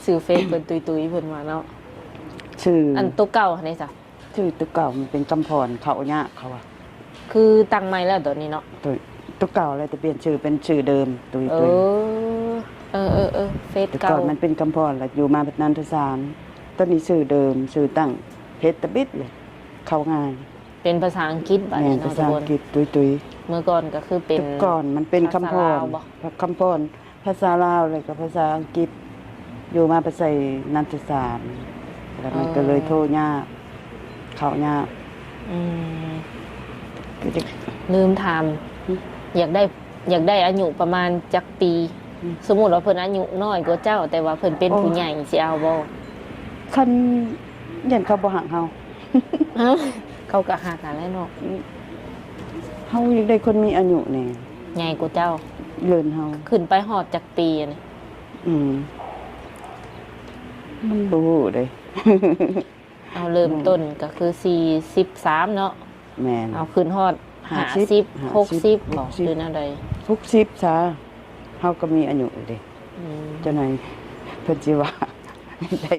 สื่อเฟซเพิ่นตุยๆเพิ่นว่าเนาะชื่ออันตัวเก่านี่จ้ะชื่อตัวเก่ามันเป็นกำพรเขาเนี่ยเขาอะคือตั้งใหม่แล้วตัวนี้เนาะตัวเก่าอะไรแต่เปลี่ยนชื่อเป็นชื่อเดิมตุยเฟซแต่เก่าก่อนมันเป็นกำพรแล้วอยู่มาเป็นนันทสารตอนนี้ชื่อเดิมชื่อตั้งเพชรตะบิดเลยเข้าง่ายเป็นภาษาอังกฤษบัดนี้ ภา เนาะทุ ษาก ค อั น งกฤษตุยเมื่อก่อนก็คือเป็น แต่ก่อนมันเป็นคำพร ภาษาลาวบ่ คำพรภาษาลาวเลยกับภาษาอังกฤษอยู่มาไปใส่นันทสารแล้วมันก็เลยโทรยากเข้ายาก อืม ก็จะ ลืมถามอยากได้อายุประมาณจักปี สมมุติว่าเพิ่นอายุน้อยกว่าเจ้า แต่ว่าเพิ่นเป็นผู้ใหญ่สิเอาบ่ คันยันเขาบ่หักเฮา เอ้าเขาก็หักกันแล้วเนาะ เฮาอยากได้คนมีอายุแน่ ใหญ่กว่าเจ้า เลินเฮา ขึ้นไปฮอดจักปีอะนี่ มันบ่ฮู้เด้ เอาเริ่มต้นก็คือ43เนาะ แม่น เอาขึ้นฮอด50 60บ่หรือแนวใด 60ซะเฮาก็มีอายุเด้ อืม จังได๋เพิ่นสิว่าได้